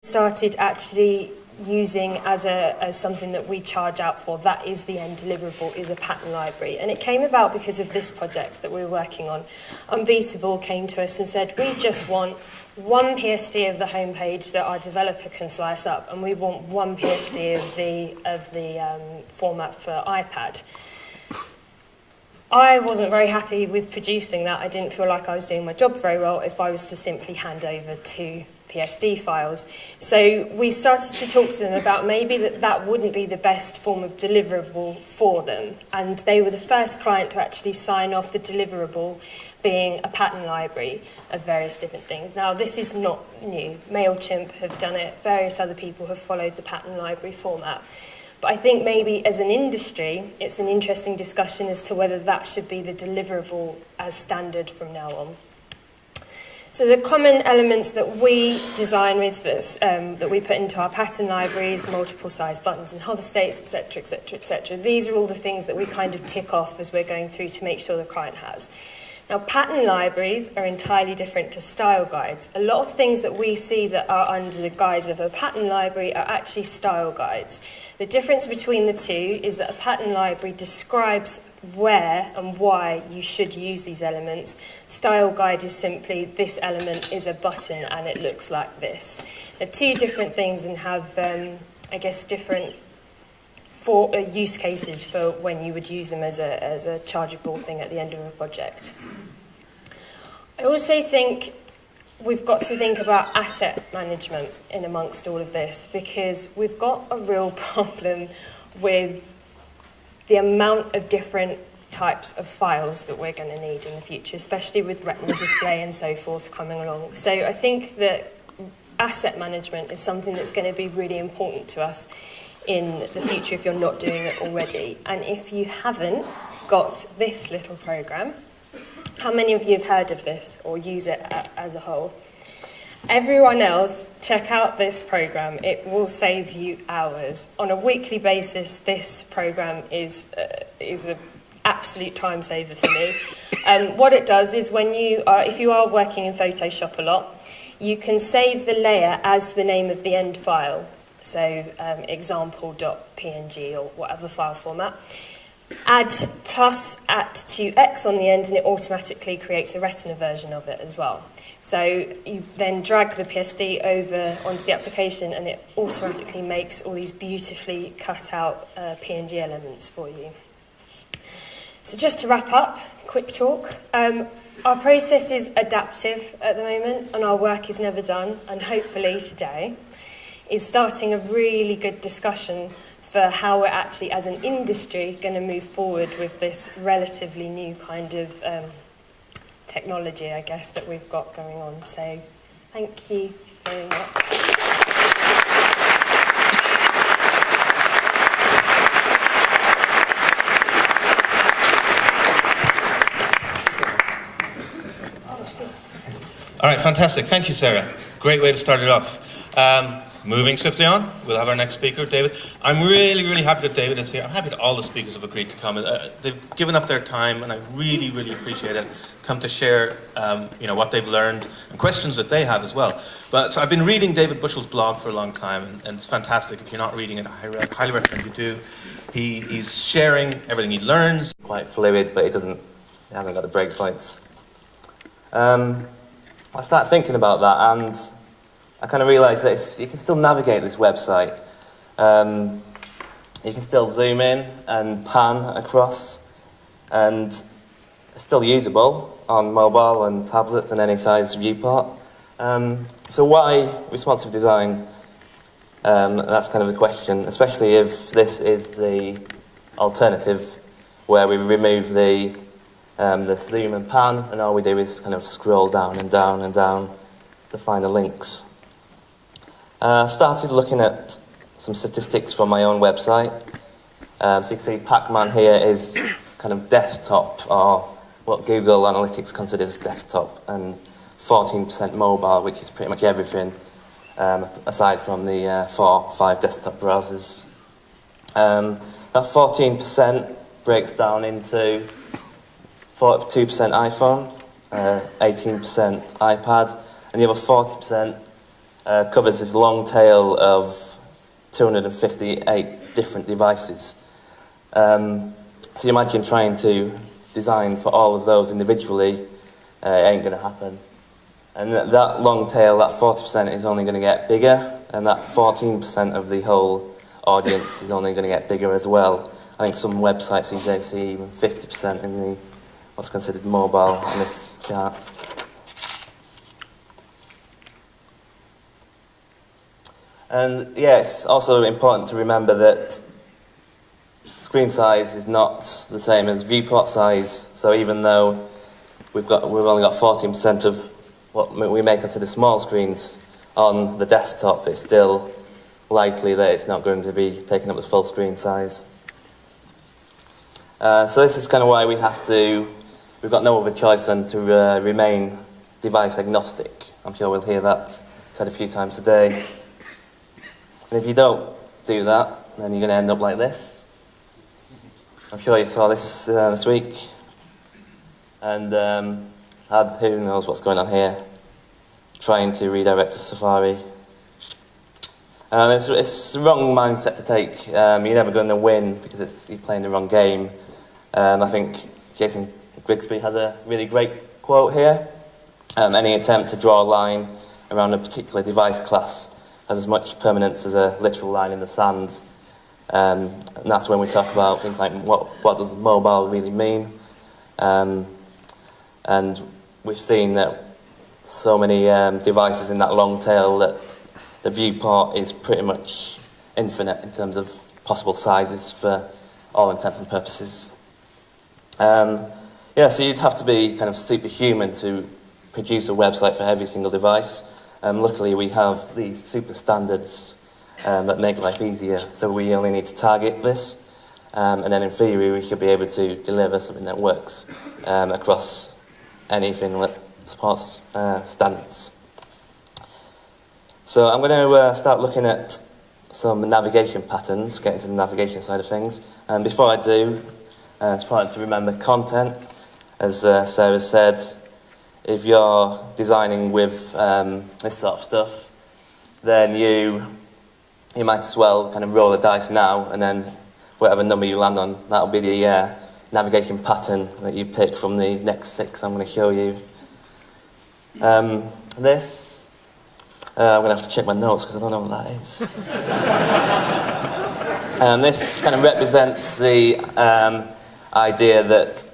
started actually using as something that we charge out for. That is the end deliverable, is a pattern library. And it came about because of this project that we were working on. Unbeatable came to us and said, we just want one PSD of the homepage that our developer can slice up, and we want one PSD of the format for iPad. I wasn't very happy with producing that. I didn't feel like I was doing my job very well if I was to simply hand over two PSD files. So we started to talk to them about maybe that wouldn't be the best form of deliverable for them. And they were the first client to actually sign off the deliverable being a pattern library of various different things. Now, this is not new. MailChimp have done it. Various other people have followed the pattern library format. But I think maybe as an industry, it's an interesting discussion as to whether that should be the deliverable as standard from now on. So the common elements that we design with this, that we put into our pattern libraries, multiple size buttons and hover states, etc., etc., etc. These are all the things that we kind of tick off as we're going through to make sure the client has. Now, pattern libraries are entirely different to style guides. A lot of things that we see that are under the guise of a pattern library are actually style guides. The difference between the two is that a pattern library describes where and why you should use these elements. Style guide is simply, this element is a button and it looks like this. They're two different things and have, I guess, different use cases for when you would use them as a chargeable thing at the end of a project. I also think we've got to think about asset management in amongst all of this, because we've got a real problem with the amount of different types of files that we're going to need in the future, especially with retina display and so forth coming along. So I think that asset management is something that's going to be really important to us in the future if you're not doing it already. And if you haven't got this little program, how many of you have heard of this or use it as a whole? Everyone else, check out this program. It will save you hours. On a weekly basis, this program is an absolute time saver for me. What it does is if you are working in Photoshop a lot, you can save the layer as the name of the end file. So example.png or whatever file format. Add plus at to X on the end and it automatically creates a Retina version of it as well. So you then drag the PSD over onto the application and it automatically makes all these beautifully cut out PNG elements for you. So just to wrap up, quick talk. Our process is adaptive at the moment and our work is never done, and hopefully today is starting a really good discussion for how we're actually, as an industry, going to move forward with this relatively new kind of technology, I guess, that we've got going on. So thank you very much. All right, fantastic. Thank you, Sarah. Great way to start it off. Moving swiftly on, we'll have our next speaker, David. I'm really, really happy that David is here. I'm happy that all the speakers have agreed to come. They've given up their time, and I really, really appreciate it. Come to share, what they've learned and questions that they have as well. So I've been reading David Bushell's blog for a long time, and it's fantastic. If you're not reading it, I highly recommend you do. He's sharing everything he learns. Quite fluid, but he hasn't got the breakpoints. I started thinking about that, and I kind of realised that you can still navigate this website. You can still zoom in and pan across, and it's still usable on mobile and tablets and any size viewport. So why responsive design? That's kind of the question, especially if this is the alternative where we remove the zoom and pan, and all we do is kind of scroll down and down and down to find the links. I started looking at some statistics from my own website. So you can see Pac-Man here is kind of desktop, or what Google Analytics considers desktop, and 14% mobile, which is pretty much everything, aside from the 4-5 desktop browsers. That 14% breaks down into 42% iPhone, 18% iPad, and the other 40% covers this long tail of 258 different devices. So you imagine trying to design for all of those individually, ain't going to happen. And that long tail, that 40% is only going to get bigger, and that 14% of the whole audience is only going to get bigger as well. I think some websites these days see even 50% in the what's considered mobile on this chart. And yeah, it's also important to remember that screen size is not the same as viewport size. So even though we've only got 14% of what we may consider small screens on the desktop, it's still likely that it's not going to be taken up as full screen size. So this is kind of why we've got no other choice than to remain device agnostic. I'm sure we'll hear that said a few times today. And if you don't do that, then you're going to end up like this. I'm sure you saw this this week. And who knows what's going on here, trying to redirect to Safari. It's the wrong mindset to take. You're never going to win because you're playing the wrong game. I think Jason Grigsby has a really great quote here. Any attempt to draw a line around a particular device class has as much permanence as a literal line in the sand. And that's when we talk about things like what does mobile really mean. And we've seen that so many devices in that long tail that the viewport is pretty much infinite in terms of possible sizes for all intents and purposes. So you'd have to be kind of superhuman to produce a website for every single device. Luckily, we have these super standards that make life easier, so we only need to target this. And then in theory, we should be able to deliver something that works across anything that supports standards. So I'm going to start looking at some navigation patterns, get into the navigation side of things. And before I do, it's important to remember content. As Sarah said, if you're designing with this sort of stuff, then you might as well kind of roll the dice now, and then whatever number you land on, that'll be the navigation pattern that you pick from the next 6 I'm going to show you. I'm going to have to check my notes because I don't know what that is. This kind of represents the idea that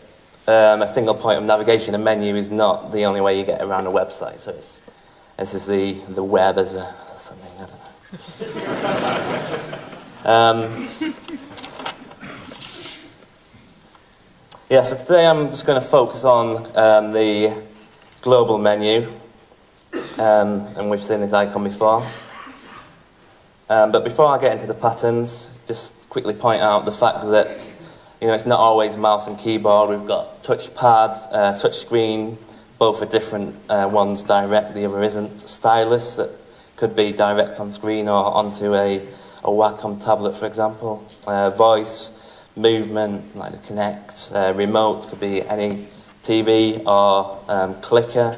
a single point of navigation, a menu, is not the only way you get around a website. So this is the web as something, I don't know. So today I'm just going to focus on the global menu. And we've seen this icon before. But before I get into the patterns, just quickly point out the fact that it's not always mouse and keyboard. We've got touchpad, touch screen, both are different. One's direct, the other isn't. Stylus that could be direct on screen or onto a Wacom tablet, for example. Voice, movement, like the Kinect. Remote could be any TV or clicker.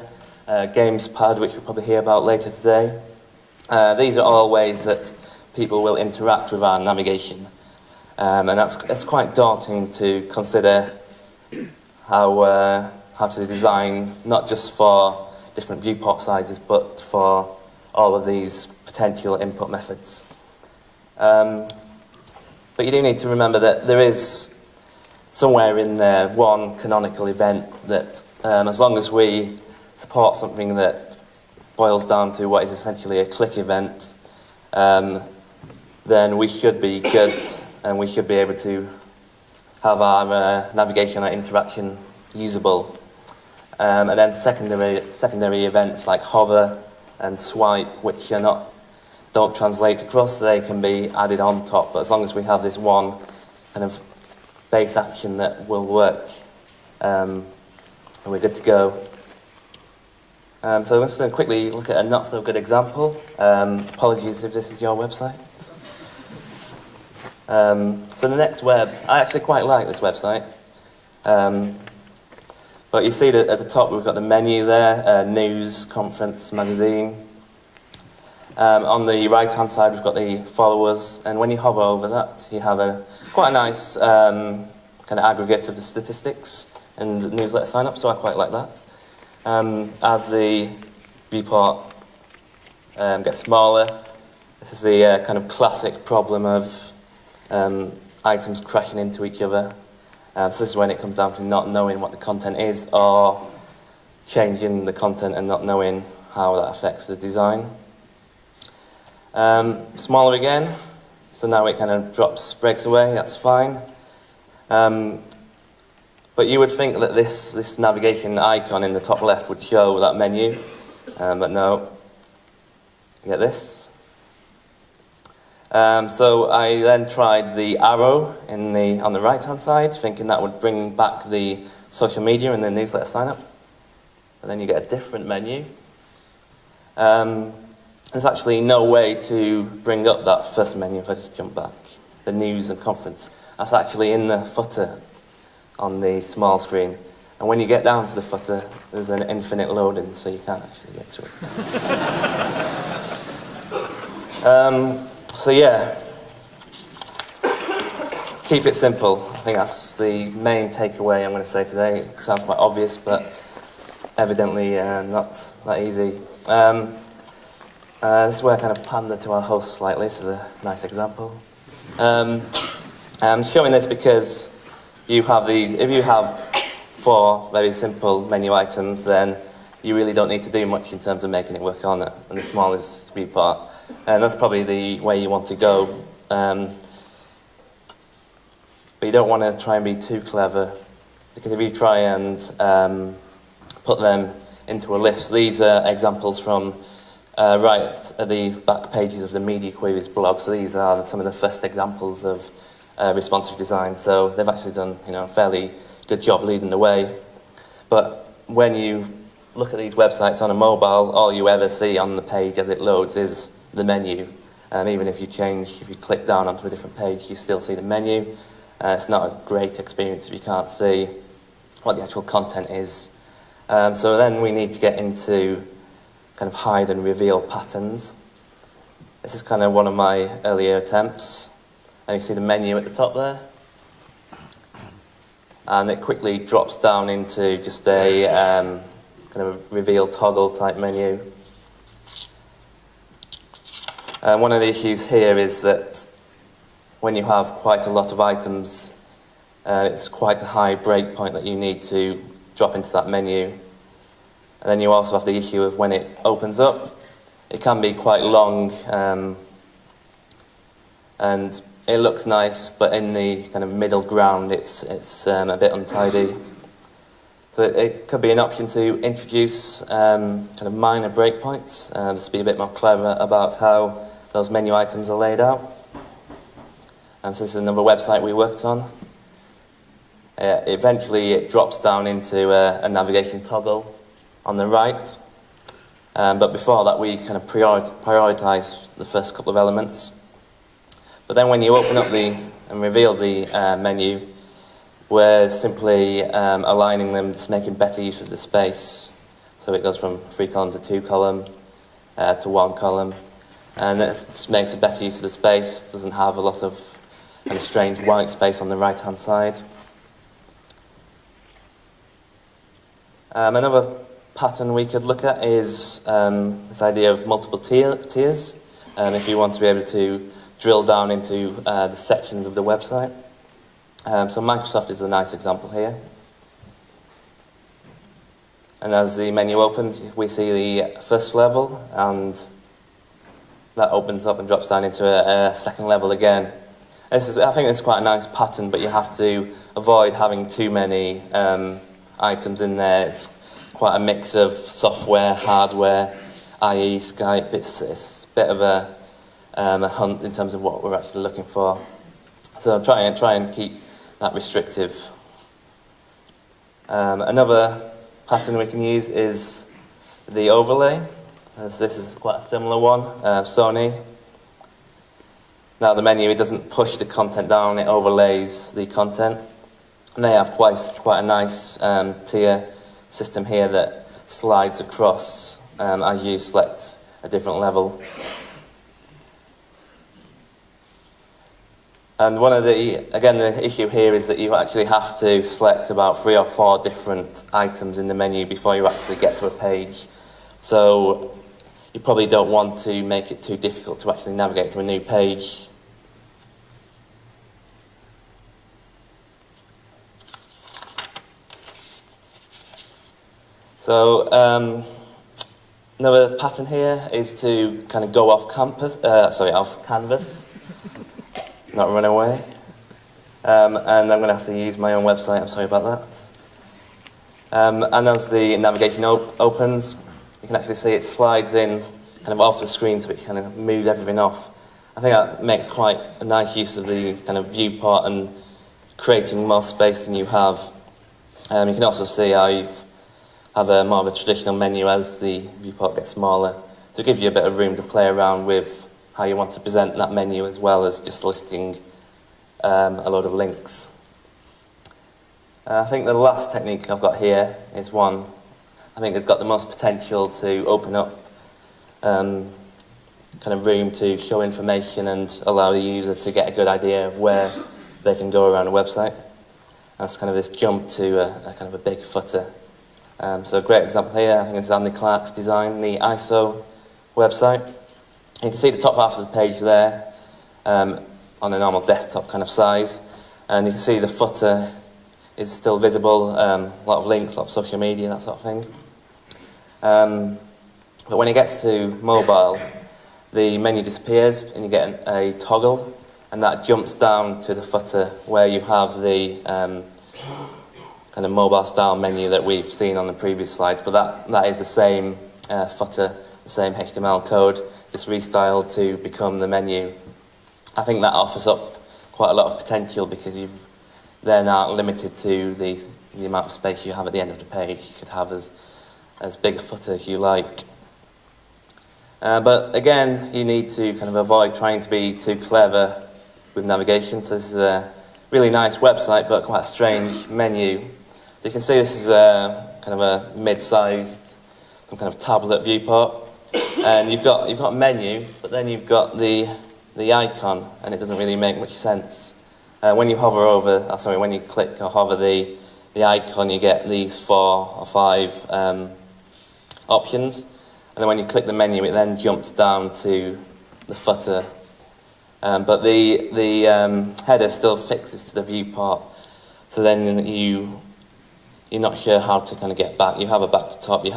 Games pad, which we'll probably hear about later today. These are all ways that people will interact with our navigation. And that's quite daunting to consider how to design, not just for different viewport sizes, but for all of these potential input methods. But you do need to remember that there is somewhere in there one canonical event that, as long as we support something that boils down to what is essentially a click event, then we should be good and we should be able to have our navigation, our interaction usable. And then secondary events like hover and swipe, which don't translate across, they can be added on top. But as long as we have this one kind of base action that will work, we're good to go. So I'm just going to quickly look at a not so good example. Apologies if this is your website. So the Next Web, I actually quite like this website. But you see that at the top we've got the menu there, news, conference, magazine. On the right-hand side, we've got the followers, and when you hover over that, you have quite a nice kind of aggregate of the statistics and newsletter sign-up, so I quite like that. As the viewport gets smaller, this is the kind of classic problem of items crashing into each other. So this is when it comes down to not knowing what the content is, or changing the content and not knowing how that affects the design. Smaller again, so now it kind of breaks away, that's fine. But you would think that this navigation icon in the top left would show that menu, but no. You get this. So I then tried the arrow on the right-hand side, thinking that would bring back the social media and the newsletter sign-up. But then you get a different menu. There's actually no way to bring up that first menu if I just jump back. The news and conference. That's actually in the footer on the small screen. And when you get down to the footer, there's an infinite loading, so you can't actually get to it. So yeah, keep it simple. I think that's the main takeaway I'm going to say today. It sounds quite obvious, but evidently not that easy. This is where I kind of pander to our host slightly. This is a nice example. I'm showing this because if you have 4 very simple menu items, then you really don't need to do much in terms of making it work on the smallest viewport. And that's probably the way you want to go. But you don't want to try and be too clever, because if you try and put them into a list, these are examples from right at the back pages of the Media Queries blog. So these are some of the first examples of responsive design. So they've actually done a fairly good job leading the way. But when you look at these websites on a mobile, all you ever see on the page as it loads is the menu. Even if you click down onto a different page, you still see the menu. It's not a great experience if you can't see what the actual content is. So then we need to get into kind of hide and reveal patterns. This is kind of one of my earlier attempts. And you can see the menu at the top there. And it quickly drops down into just a kind of reveal toggle type menu. And one of the issues here is that when you have quite a lot of items, it's quite a high breakpoint that you need to drop into that menu. And then you also have the issue of when it opens up, it can be quite long, and it looks nice, but in the kind of middle ground, it's a bit untidy. So it could be an option to introduce kind of minor breakpoints, just be a bit more clever about how those menu items are laid out. So this is another website we worked on. Eventually, it drops down into a navigation toggle on the right. But before that, we kind of prioritise the first couple of elements. But then when you open up and reveal the menu, we're simply aligning them, just making better use of the space. So it goes from 3 column to 2 column to 1 column. And it just makes a better use of the space. It doesn't have a lot of kind of strange white space on the right-hand side. Another pattern we could look at is this idea of multiple tiers. If you want to be able to drill down into the sections of the website. So Microsoft is a nice example here. And as the menu opens, we see the first level, and that opens up and drops down into a second level again. I think it's quite a nice pattern, but you have to avoid having too many items in there. It's quite a mix of software, hardware, i.e. Skype. It's a bit of a hunt in terms of what we're actually looking for. So try and keep that restrictive. Another pattern we can use is the overlay. This is quite a similar one, Sony. Now the menu, it doesn't push the content down, it overlays the content. And they have quite a nice tier system here that slides across as you select a different level. And the issue here is that you actually have to select about 3 or 4 different items in the menu before you actually get to a page. So you probably don't want to make it too difficult to actually navigate to a new page. So another pattern here is to kind of go off canvas, not run away. And I'm going to have to use my own website, I'm sorry about that. And as the navigation opens, you can actually see it slides in kind of off the screen, so it kind of moves everything off. I think that makes quite a nice use of the kind of viewport and creating more space than you have. You can also see how you have more of a traditional menu as the viewport gets smaller, to give you a bit of room to play around with how you want to present that menu, as well as just listing a load of links. I think the last technique I've got here is one I think it's got the most potential to open up kind of room to show information and allow the user to get a good idea of where they can go around a website. That's kind of this jump to a kind of a big footer. So a great example here, I think it's Andy Clark's design, the ISO website. You can see the top half of the page there on a normal desktop kind of size, and you can see the footer is still visible, a lot of links, a lot of social media, that sort of thing. But when it gets to mobile, the menu disappears and you get a toggle, and that jumps down to the footer where you have the kind of mobile style menu that we've seen on the previous slides, but that is the same footer, the same HTML code, just restyled to become the menu. I think that offers up quite a lot of potential, because you've then are limited to the amount of space you have at the end of the page. You could have as big a footer as you like. But again, you need to kind of avoid trying to be too clever with navigation. So this is a really nice website, but quite a strange menu. So you can see this is kind of a mid-sized, some kind of tablet viewport, and you've got menu, but then you've got the icon, and it doesn't really make much sense. When you hover over, when you click or hover the icon, you get these 4 or 5 options, and then when you click the menu, it then jumps down to the footer. But the header still fixes to the viewport, so then you're not sure how to kind of get back. You have a back to top. You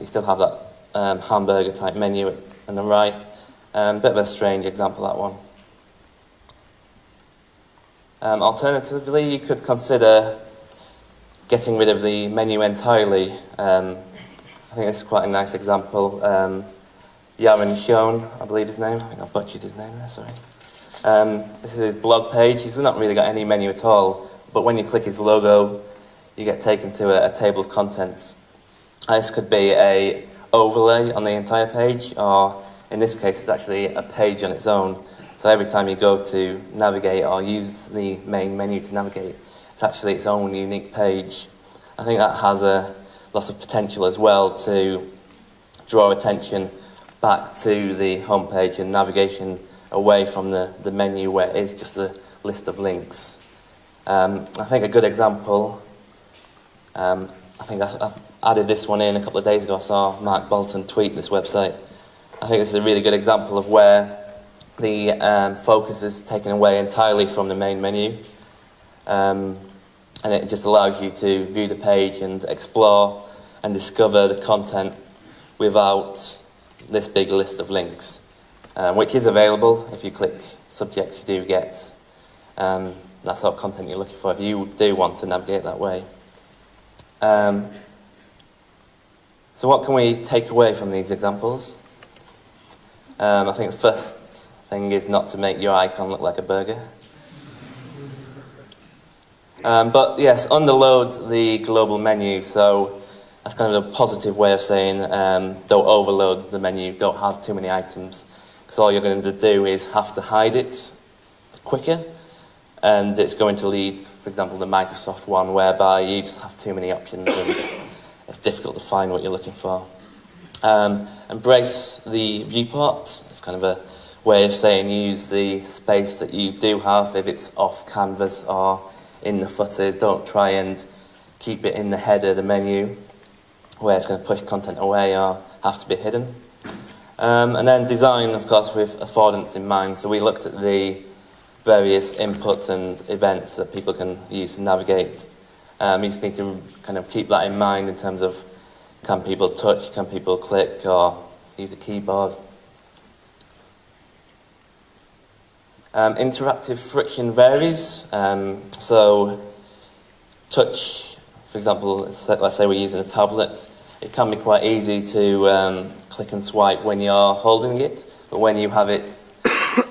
still have that hamburger type menu on the right. Bit of a strange example, that one. Alternatively, you could consider getting rid of the menu entirely. I think this is quite a nice example. Yaron Shone, I believe his name. I think I butchered his name there, sorry. This is his blog page. He's not really got any menu at all, but when you click his logo, you get taken to a table of contents. This could be a overlay on the entire page, or in this case, it's actually a page on its own. So every time you go to navigate or use the main menu to navigate, it's actually its own unique page. I think that has a lot of potential as well to draw attention back to the homepage and navigation away from the menu where it is just a list of links. I think a good example, I think I've added this one in a couple of days ago. I saw Mark Bolton tweet this website. I think it's a really good example of where the focus is taken away entirely from the main menu, and it just allows you to view the page and explore and discover the content without this big list of links, which is available. If you click subject, you do get that sort of content you're looking for if you do want to navigate that way. So what can we take away from these examples? I think the first thing is not to make your icon look like a burger. But yes, underload the global menu. So that's kind of a positive way of saying don't overload the menu, don't have too many items, because all you're going to do is have to hide it quicker, and it's going to lead, for example, the Microsoft one, whereby you just have too many options and it's difficult to find what you're looking for. Embrace the viewport. It's kind of a way of saying use the space that you do have if it's off canvas or in the footer. Don't try and keep it in the header of the menu where it's going to push content away or have to be hidden. And then design, of course, with affordance in mind. So we looked at the various inputs and events that people can use to navigate. You just need to kind of keep that in mind in terms of, can people touch, can people click or use a keyboard. Interactive friction varies. So touch, for example, let's say we're using a tablet, it can be quite easy to click and swipe when you're holding it, but when you have it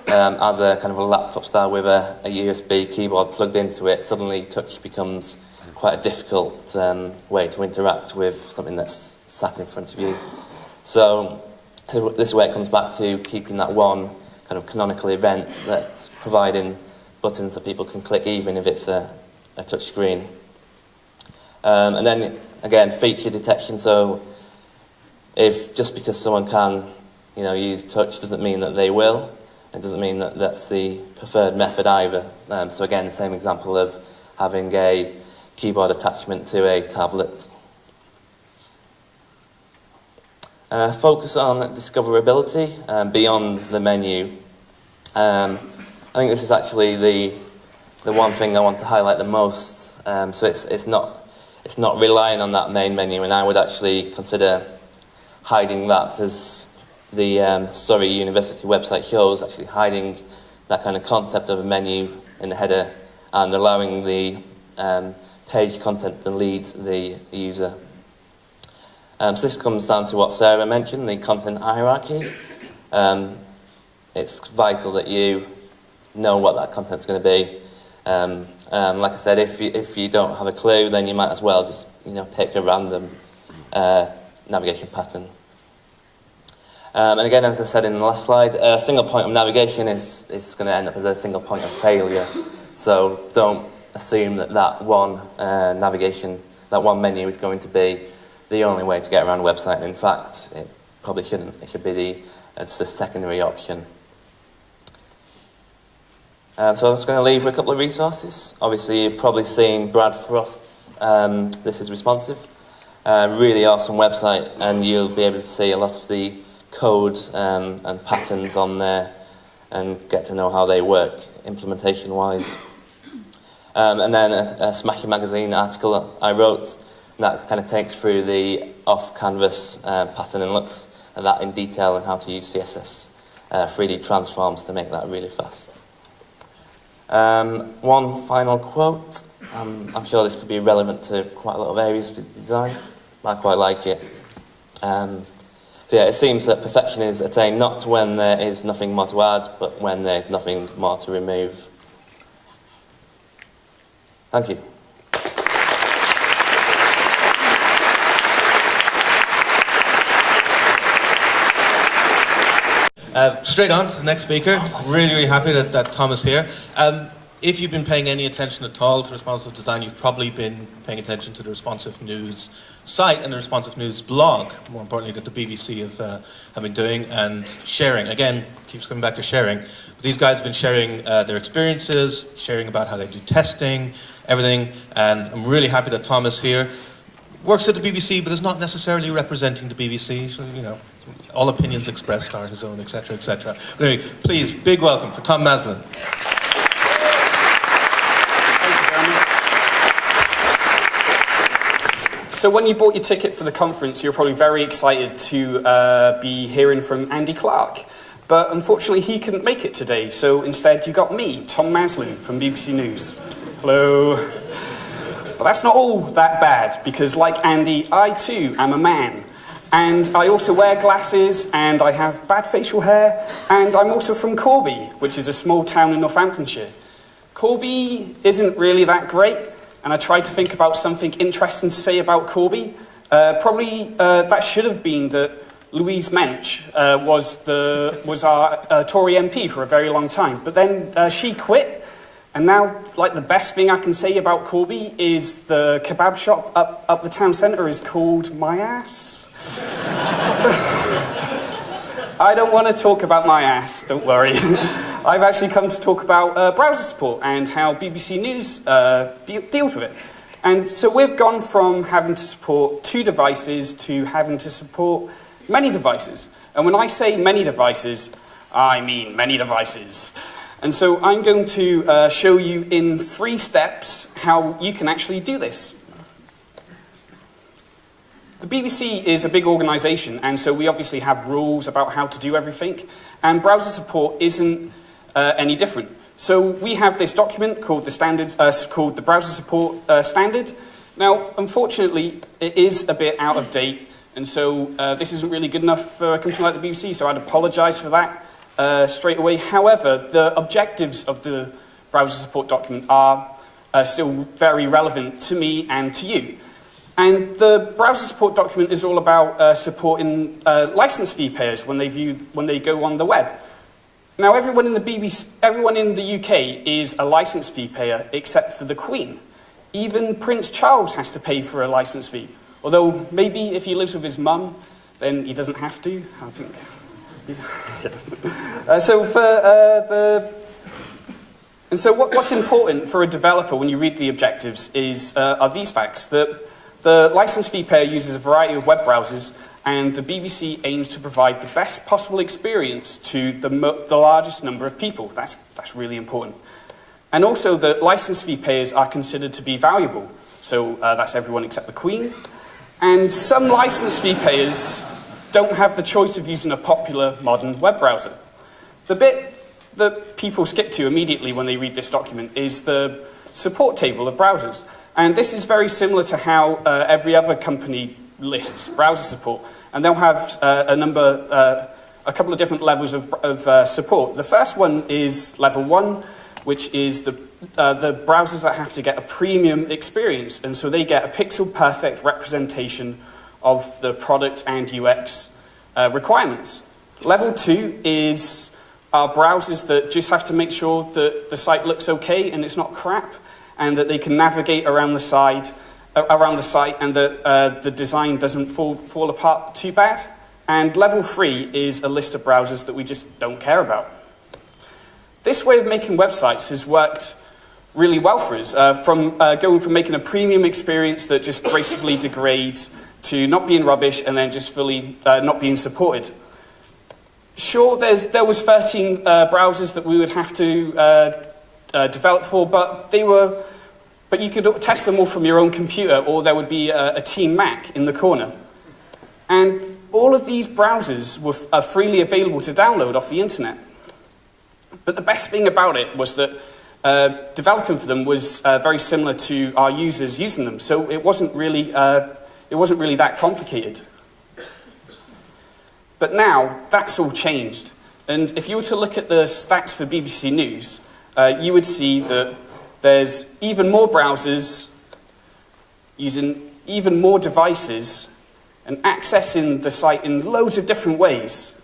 as a kind of a laptop style with a USB keyboard plugged into it, suddenly touch becomes quite a difficult way to interact with something that's sat in front of you. So this is where it comes back to keeping that one kind of canonical event that's providing buttons that people can click even if it's a touch screen. And then again, feature detection. So if just because someone can use touch doesn't mean that they will. It doesn't mean that that's the preferred method either. So again, the same example of having a keyboard attachment to a tablet. Focus on discoverability beyond the menu. I think this is actually the one thing I want to highlight the most. So it's not relying on that main menu, and I would actually consider hiding that, as the Surrey University website shows, actually hiding that kind of concept of a menu in the header and allowing the page content to lead the user. So this comes down to what Sarah mentioned, the content hierarchy. It's vital that you know what that content's going to be. Like I said, if you don't have a clue, then you might as well just pick a random navigation pattern. And again, as I said in the last slide, a single point of navigation is going to end up as a single point of failure. So don't assume that one navigation, that one menu is going to be the only way to get around a website. And in fact, it probably shouldn't. It should be just a secondary option. So I'm just going to leave with a couple of resources. Obviously, you've probably seen Brad Froth, This Is Responsive. Really awesome website, and you'll be able to see a lot of the code and patterns on there and get to know how they work implementation-wise. And then a Smashy Magazine article that I wrote that kind of takes through the off-canvas pattern and looks at that in detail and how to use CSS 3D transforms to make that really fast. One final quote. I'm sure this could be relevant to quite a lot of areas of design. I quite like it. So yeah, it seems that perfection is attained not when there is nothing more to add, but when there's nothing more to remove. Thank you. Straight on to the next speaker. Really happy that Tom is here. If you've been paying any attention at all to responsive design, you've probably been paying attention to the Responsive News site and the Responsive News blog, more importantly, that the BBC have been doing and sharing. Again, keeps coming back to sharing. But these guys have been sharing their experiences, sharing about how they do testing, everything, and I'm really happy that Tom is here. Works at the BBC, but is not necessarily representing the BBC, so, all opinions expressed are his own, etc., etc. But anyway, please, big welcome for Tom Maslin. So when you bought your ticket for the conference, you were probably very excited to be hearing from Andy Clark. But unfortunately, he couldn't make it today. So instead, you got me, Tom Maslin, from BBC News. Hello. But that's not all that bad, because like Andy, I too am a man. And I also wear glasses, and I have bad facial hair, and I'm also from Corby, which is a small town in Northamptonshire. Corby isn't really that great, and I tried to think about something interesting to say about Corby. That should have been that Louise Mensch was our Tory MP for a very long time, but then she quit, and now, like, the best thing I can say about Corby is the kebab shop up the town centre is called My Ass. I don't want to talk about my ass, don't worry. I've actually come to talk about browser support and how BBC News deals with it. And so we've gone from having to support 2 devices to having to support many devices. And when I say many devices, I mean many devices. And so I'm going to show you in 3 steps how you can actually do this. The BBC is a big organisation, and so we obviously have rules about how to do everything, and browser support isn't any different. So we have this document called the Browser Support Standard. Now, unfortunately, it is a bit out of date, and so this isn't really good enough for a company like the BBC, so I'd apologise for that straight away. However, the objectives of the browser support document are still very relevant to me and to you. And the browser support document is all about supporting license fee payers when they go on the web. Now, everyone in the UK is a license fee payer except for the Queen. Even Prince Charles has to pay for a license fee. Although maybe if he lives with his mum, then he doesn't have to. I think. What's important for a developer when you read the objectives are these facts: that the license fee payer uses a variety of web browsers, and the BBC aims to provide the best possible experience to the largest number of people. That's really important. And also that license fee payers are considered to be valuable. So that's everyone except the Queen. And some license fee payers don't have the choice of using a popular modern web browser. The bit that people skip to immediately when they read this document is the support table of browsers. And this is very similar to how every other company lists browser support. And they'll have a couple of different levels of support. The first one is level 1, which is the browsers that have to get a premium experience. And so they get a pixel-perfect representation of the product and UX requirements. Level 2 are browsers that just have to make sure that the site looks okay and it's not crap, and that they can navigate around the site and that the design doesn't fall apart too bad. And level 3 is a list of browsers that we just don't care about. This way of making websites has worked really well for us, going from making a premium experience that just gracefully degrades to not being rubbish and then just fully not being supported. Sure, there was 13 browsers that we would have to develop for, but you could test them all from your own computer, or there would be a Team Mac in the corner. And all of these browsers are freely available to download off the internet. But the best thing about it was that developing for them was very similar to our users using them, so it wasn't really that complicated. But now that's all changed, and if you were to look at the stats for BBC News, you would see that there's even more browsers using even more devices and accessing the site in loads of different ways.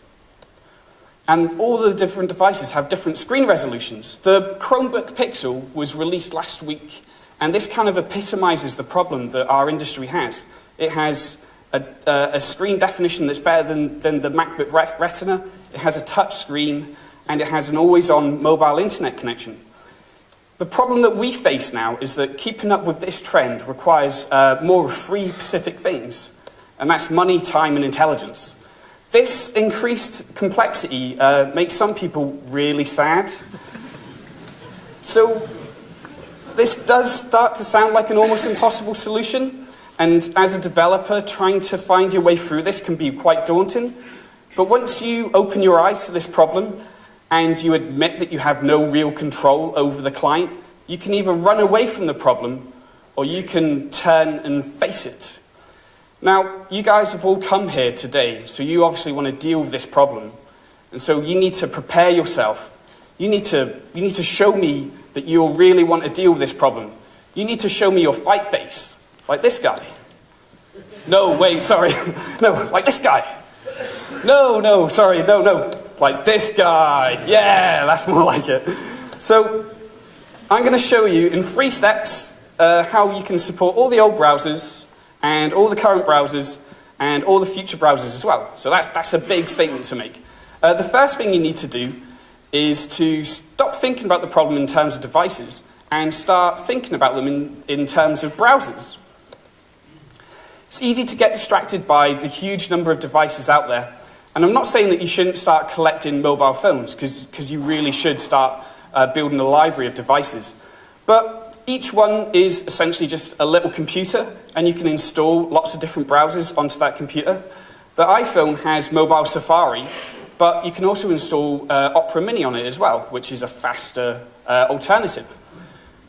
And all the different devices have different screen resolutions. The Chromebook Pixel was released last week, and this kind of epitomizes the problem that our industry has. It has a screen definition that's better than the MacBook Retina. It has a touch screen, and it has an always-on mobile internet connection. The problem that we face now is that keeping up with this trend requires more of 3 specific things, and that's money, time, and intelligence. This increased complexity makes some people really sad. So this does start to sound like an almost impossible solution, and as a developer, trying to find your way through this can be quite daunting. But once you open your eyes to this problem, and you admit that you have no real control over the client, you can either run away from the problem, or you can turn and face it. Now, you guys have all come here today, so you obviously want to deal with this problem. And so you need to prepare yourself. You need to show me that you really want to deal with this problem. You need to show me your fight face, like this guy. No, wait, sorry. No, like this guy. No, sorry, no. Like this guy. Yeah, that's more like it. So I'm going to show you in 3 steps how you can support all the old browsers and all the current browsers and all the future browsers as well. So that's a big statement to make. The first thing you need to do is to stop thinking about the problem in terms of devices and start thinking about them in terms of browsers. It's easy to get distracted by the huge number of devices out there. And I'm not saying that you shouldn't start collecting mobile phones, because you really should start building a library of devices. But each one is essentially just a little computer, and you can install lots of different browsers onto that computer. The iPhone has Mobile Safari, but you can also install Opera Mini on it as well, which is a faster alternative.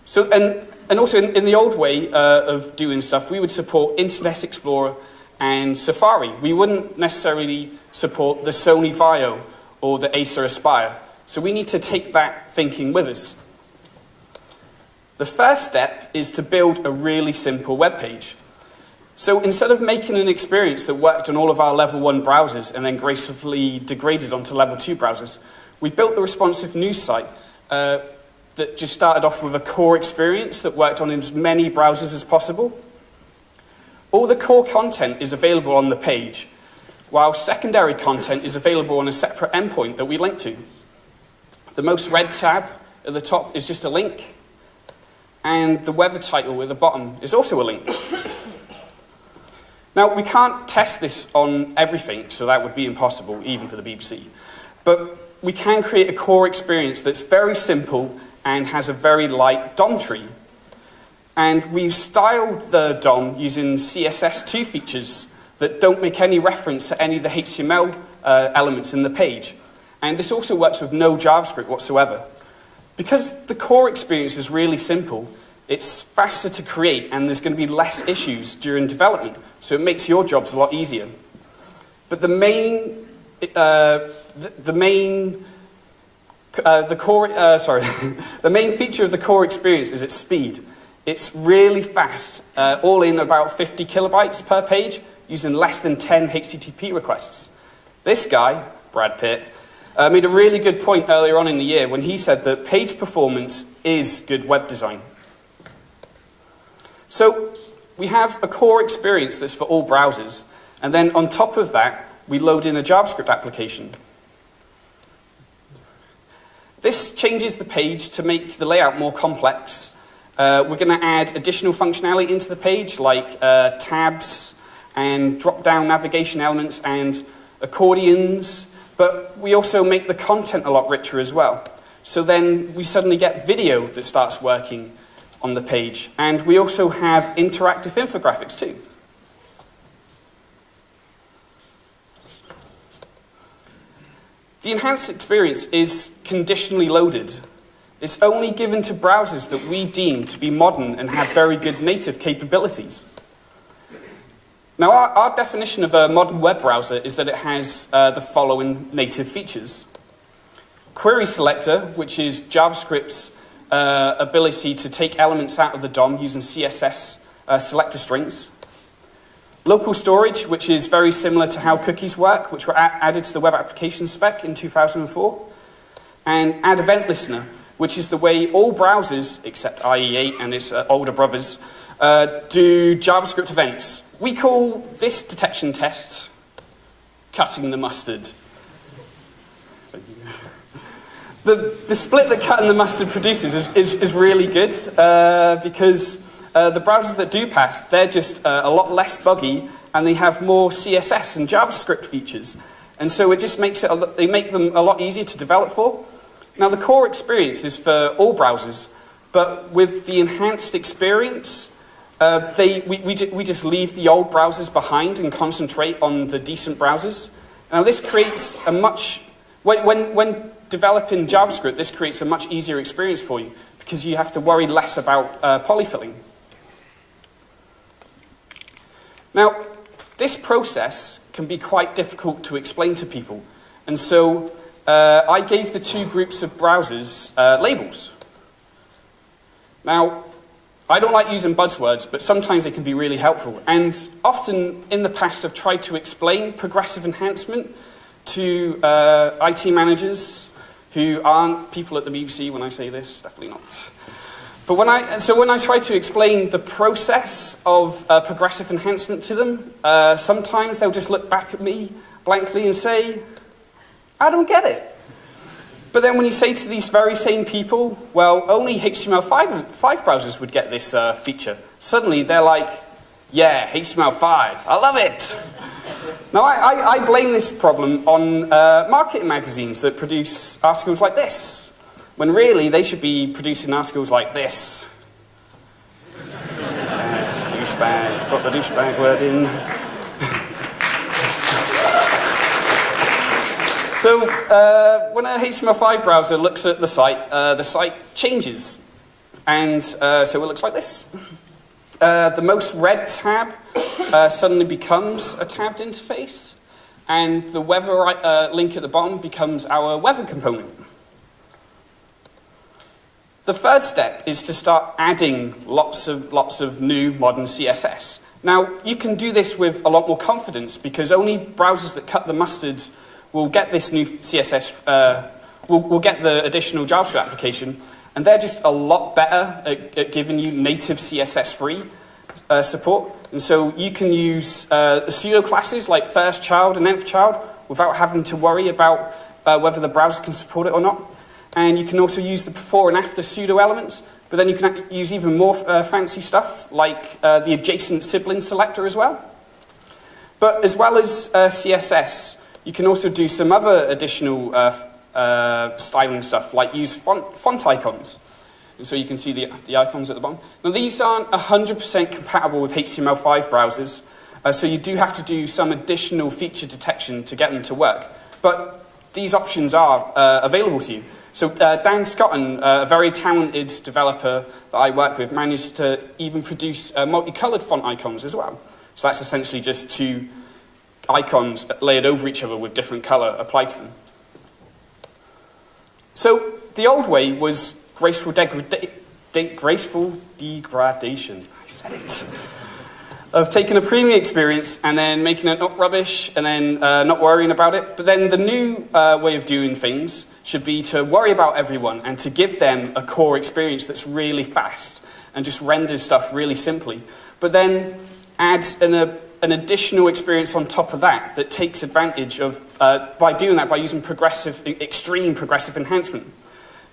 So, and also in the old way of doing stuff, we would support Internet Explorer and Safari. We wouldn't necessarily support the Sony Vaio or the Acer Aspire. So we need to take that thinking with us. The first step is to build a really simple web page. So instead of making an experience that worked on all of our level 1 browsers and then gracefully degraded onto level 2 browsers, we built a responsive news site that just started off with a core experience that worked on as many browsers as possible. All the core content is available on the page, while secondary content is available on a separate endpoint that we link to. The most read tab at the top is just a link, and the weather title at the bottom is also a link. Now, we can't test this on everything, so that would be impossible, even for the BBC. But we can create a core experience that's very simple and has a very light DOM tree. And we've styled the DOM using CSS2 features that don't make any reference to any of the HTML elements in the page. And this also works with no JavaScript whatsoever. Because the core experience is really simple, it's faster to create and there's going to be less issues during development, so it makes your jobs a lot easier. But the main feature of the core experience is its speed. It's really fast, all in about 50 kilobytes per page, using less than 10 HTTP requests. This guy, Brad Pitt, made a really good point earlier on in the year when he said that page performance is good web design. So we have a core experience that's for all browsers, and then on top of that, we load in a JavaScript application. This changes the page to make the layout more complex. We're going to add additional functionality into the page, like tabs and drop-down navigation elements and accordions, but we also make the content a lot richer as well. So then we suddenly get video that starts working on the page, and we also have interactive infographics too. The enhanced experience is conditionally loaded. It's only given to browsers that we deem to be modern and have very good native capabilities. Now, our definition of a modern web browser is that it has the following native features. Query selector, which is JavaScript's ability to take elements out of the DOM using CSS selector strings. Local storage, which is very similar to how cookies work, which were added to the web application spec in 2004. And add event listener, which is the way all browsers, except IE8 and its older brothers, do JavaScript events. We call this detection test cutting the mustard. The split that cutting the mustard produces is really good because the browsers that do pass, they're just a lot less buggy and they have more CSS and JavaScript features. And so it just makes they make them a lot easier to develop for. Now, the core experience is for all browsers, but with the enhanced experience, we just leave the old browsers behind and concentrate on the decent browsers. Now, this creates a much... When developing JavaScript, this creates a much easier experience for you because you have to worry less about polyfilling. Now, this process can be quite difficult to explain to people, and so I gave the two groups of browsers labels. Now, I don't like using buzzwords, but sometimes they can be really helpful. And often in the past, I've tried to explain progressive enhancement to IT managers who aren't people at the BBC. When I say this, definitely not. But when I try to explain the process of progressive enhancement to them, sometimes they'll just look back at me blankly and say, I don't get it. But then when you say to these very same people, well, only HTML5 browsers would get this feature, suddenly they're like, yeah, HTML5, I love it. Now, I blame this problem on marketing magazines that produce articles like this, when really they should be producing articles like this. Yes, douchebag, got the douchebag word in. So, when a HTML5 browser looks at the site changes. And so it looks like this. The most read tab suddenly becomes a tabbed interface. And the weather link at the bottom becomes our weather component. The third step is to start adding lots of new modern CSS. Now, you can do this with a lot more confidence because only browsers that cut the mustard will get this new CSS, will get the additional JavaScript application, and they're just a lot better at giving you native CSS-free support. And so you can use the pseudo classes like first child and nth child without having to worry about whether the browser can support it or not. And you can also use the before and after pseudo elements, but then you can use even more fancy stuff like the adjacent sibling selector as well. But as well as CSS, you can also do some other additional styling stuff, like use font icons. And so you can see the icons at the bottom. Now, these aren't 100% compatible with HTML5 browsers, so you do have to do some additional feature detection to get them to work. But these options are available to you. So Dan Scotton, a very talented developer that I work with, managed to even produce multicolored font icons as well. So that's essentially just two icons layered over each other with different color applied to them. So the old way was graceful degradation. I said it. Of taking a premium experience and then making it not rubbish and then not worrying about it. But then the new way of doing things should be to worry about everyone and to give them a core experience that's really fast and just renders stuff really simply. But then add an additional experience on top of that that takes advantage of, by doing that, by using extreme progressive enhancement.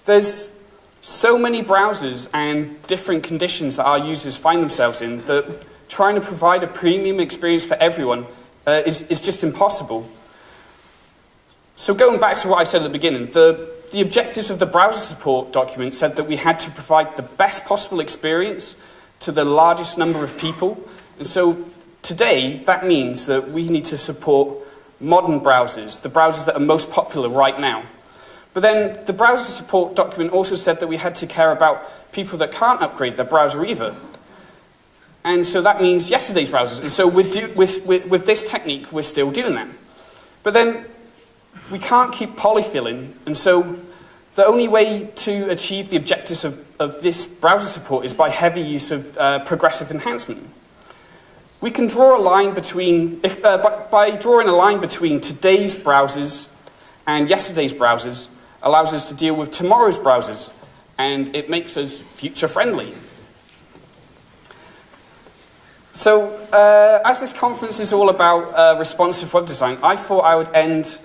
There's so many browsers and different conditions that our users find themselves in that trying to provide a premium experience for everyone is just impossible. So going back to what I said at the beginning, the objectives of the browser support document said that we had to provide the best possible experience to the largest number of people. And so today, that means that we need to support modern browsers, the browsers that are most popular right now. But then the browser support document also said that we had to care about people that can't upgrade their browser either. And so that means yesterday's browsers. And so with this technique, we're still doing that. But then we can't keep polyfilling. And so the only way to achieve the objectives of this browser support is by heavy use of progressive enhancement. We can draw a line between, by drawing a line between today's browsers and yesterday's browsers allows us to deal with tomorrow's browsers, and it makes us future-friendly. So, as this conference is all about responsive web design, I thought I would end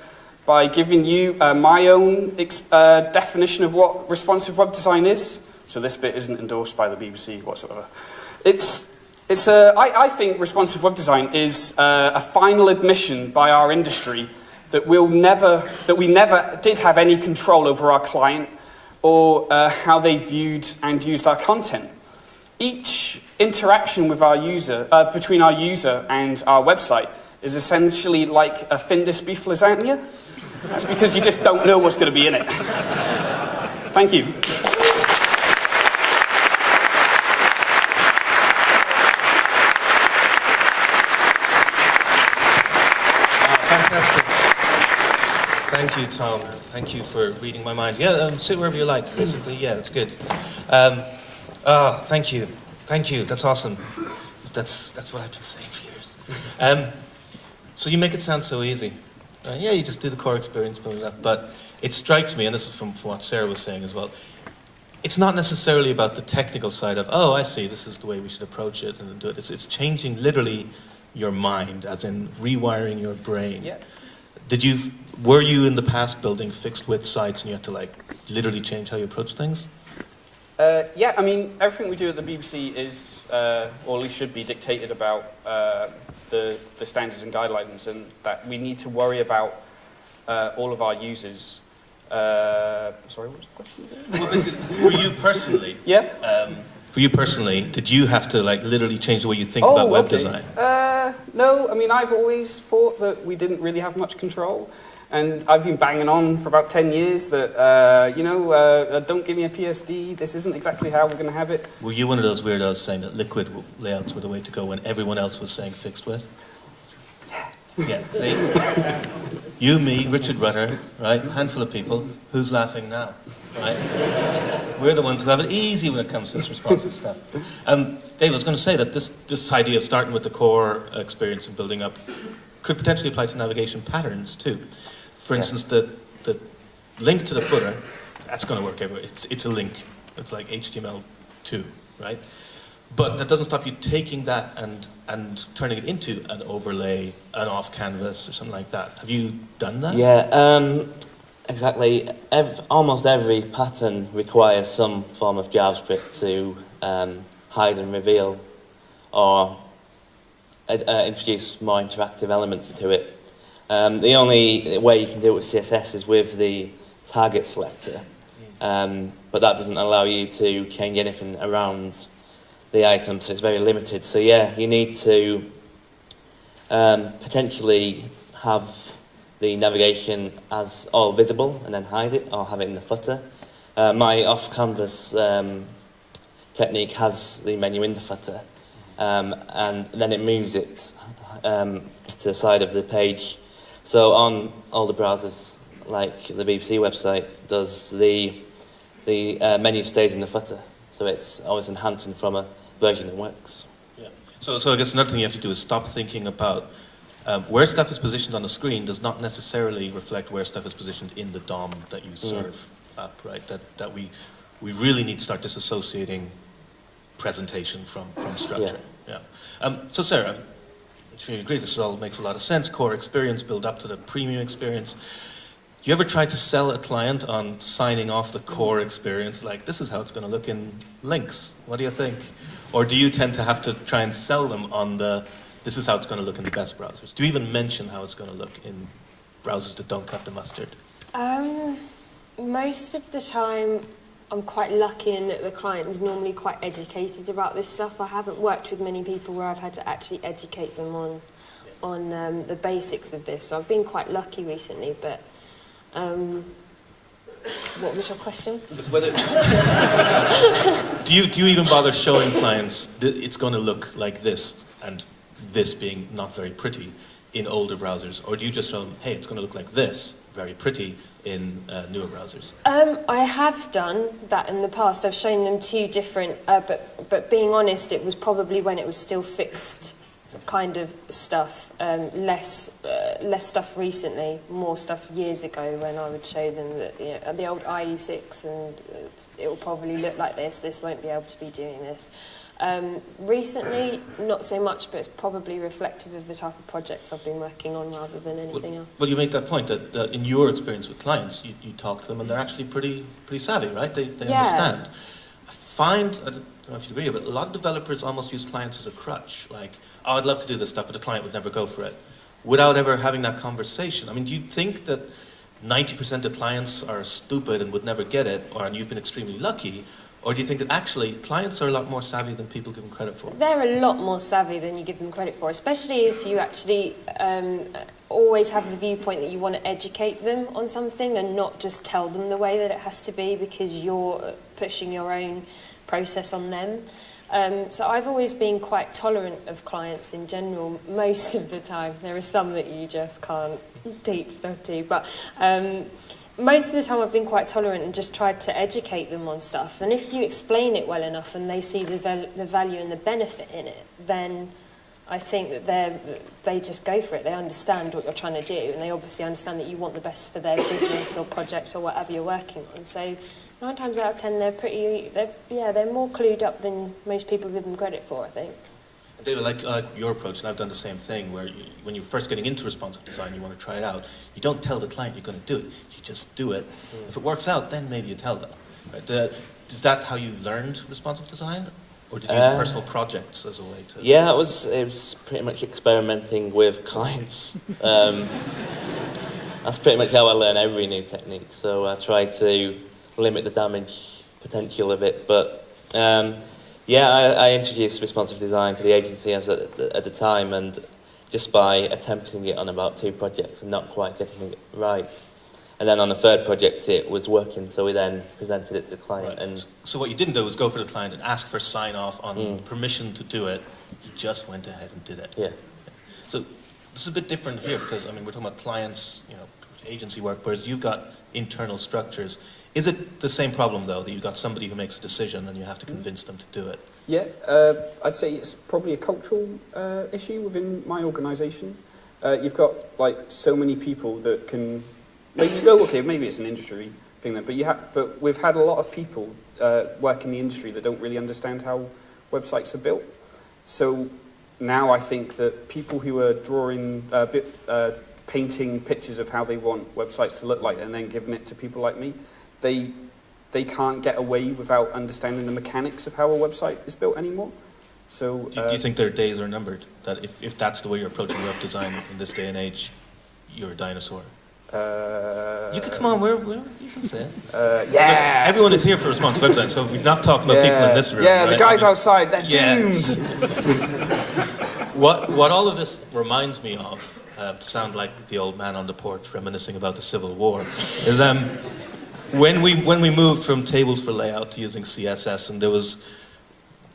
by giving you my own definition of what responsive web design is. So this bit isn't endorsed by the BBC whatsoever. I think responsive web design is a final admission by our industry that we never did have any control over our client or how they viewed and used our content. Each interaction with our user, between our user and our website, is essentially like a Findus beef lasagna. That's because you just don't know what's going to be in it. Thank you. Fantastic. Thank you, Tom. Thank you for reading my mind. Yeah, sit wherever you like, basically. Yeah, that's good. Thank you. Thank you. That's awesome. That's what I've been saying for years. So you make it sound so easy. Yeah, you just do the core experience, blah, blah, blah. But it strikes me, and this is from what Sarah was saying as well, it's not necessarily about the technical side of, oh, I see, this is the way we should approach it and do it. It's changing literally your mind, as in rewiring your brain. Yeah. Were you in the past building fixed width sites and you had to like literally change how you approach things? Yeah, I mean, everything we do at the BBC is, or at least should be, dictated about the standards and guidelines, and that we need to worry about all of our users. Sorry, what was the question again? Well, for you personally, Yeah. for you personally, did you have to like literally change the way you think about web design? No, I mean, I've always thought that we didn't really have much control. And I've been banging on for about 10 years that, don't give me a PSD, this isn't exactly how we're going to have it. Were you one of those weirdos saying that liquid layouts were the way to go when everyone else was saying fixed width? Yeah, see? You, me, Richard Rutter, right? Handful of people. Who's laughing now? Right? We're the ones who have it easy when it comes to this responsive stuff. Dave, I was going to say that this idea of starting with the core experience and building up could potentially apply to navigation patterns too. For instance, the link to the footer, that's going to work everywhere. It's a link. It's like HTML2, right? But that doesn't stop you taking that and turning it into an overlay, an off canvas, or something like that. Have you done that? Yeah, exactly. Almost every pattern requires some form of JavaScript to hide and reveal or introduce more interactive elements to it. The only way you can do it with CSS is with the target selector, but that doesn't allow you to change anything around the item, so it's very limited. So yeah, you need to potentially have the navigation as all visible and then hide it, or have it in the footer. My off-canvas technique has the menu in the footer, and then it moves it to the side of the page. So on older browsers, like the BBC website does, the menu stays in the footer, so it's always enhancing from a version that works. Yeah. So I guess another thing you have to do is stop thinking about where stuff is positioned on the screen does not necessarily reflect where stuff is positioned in the DOM that you serve up, right? That we really need to start disassociating presentation from structure. Yeah. So Sarah, I'm sure you agree this all makes a lot of sense. Core experience, build up to the premium experience. Do you ever try to sell a client on signing off the core experience? Like, this is how it's going to look in links. What do you think? Or do you tend to have to try and sell them on this is how it's going to look in the best browsers? Do you even mention how it's going to look in browsers that don't cut the mustard? Most of the time, I'm quite lucky in that the client is normally quite educated about this stuff. I haven't worked with many people where I've had to actually educate them on the basics of this. So I've been quite lucky recently, but what was your question? Just whether do you even bother showing clients that it's going to look like this, and this being not very pretty in older browsers, or do you just show them, hey, it's going to look like this, very pretty in newer browsers? I have done that in the past. I've shown them two different, but being honest, it was probably when it was still fixed kind of stuff, less stuff recently, more stuff years ago when I would show them that the old IE6 and it will probably look like this won't be able to be doing this. Recently, not so much, but it's probably reflective of the type of projects I've been working on rather than anything else. Well, you make that point that in your experience with clients, you talk to them and they're actually pretty savvy, right? They understand. I don't know if you agree, but a lot of developers almost use clients as a crutch. Like, oh, I'd love to do this stuff, but the client would never go for it, without ever having that conversation. I mean, do you think that 90% of clients are stupid and would never get it, and you've been extremely lucky? Or do you think that actually clients are a lot more savvy than people give them credit for? They're a lot more savvy than you give them credit for, especially if you actually always have the viewpoint that you want to educate them on something and not just tell them the way that it has to be because you're pushing your own process on them. So I've always been quite tolerant of clients in general, most of the time. There are some that you just can't teach stuff to, but most of the time I've been quite tolerant and just tried to educate them on stuff. And if you explain it well enough and they see the value and the benefit in it, then I think that they just go for it. They understand what you're trying to do, and they obviously understand that you want the best for their business or project or whatever you're working on. So 9 times out of 10, they're more clued up than most people give them credit for, I think. David, like your approach, and I've done the same thing, where when you're first getting into responsive design, you want to try it out. You don't tell the client you're going to do it. You just do it. If it works out, then maybe you tell them. Right? Is that how you learned responsive design? Or did you use personal projects as a way to... Yeah, it was pretty much experimenting with clients. That's pretty much how I learn every new technique. So I try to limit the damage potential of it. But I introduced responsive design to the agency I was at the time, and just by attempting it on about 2 projects and not quite getting it right. And then on the 3rd project, it was working, so we then presented it to the client. Right. And so what you didn't do was go for the client and ask for sign-off on permission to do it. You just went ahead and did it. Yeah. So this is a bit different here because, I mean, we're talking about clients, agency work, whereas you've got internal structures. Is it the same problem, though, that you've got somebody who makes a decision and you have to convince them to do it? Yeah, I'd say it's probably a cultural issue within my organisation. You've got so many people that can. You go, okay, maybe it's an industry thing, but we've had a lot of people work in the industry that don't really understand how websites are built. So now I think that people who are drawing painting pictures of how they want websites to look like and then giving it to people like me, they can't get away without understanding the mechanics of how a website is built anymore. So do you think their days are numbered? That if that's the way you're approaching web design in this day and age, you're a dinosaur? You can come on. You can say it. Yeah. Look, everyone is here for responsive website, so we're not talking about people in this room. Yeah, right? the guys outside, they're doomed. What all of this reminds me of, to sound like the old man on the porch reminiscing about the Civil War, is when we moved from tables for layout to using CSS, and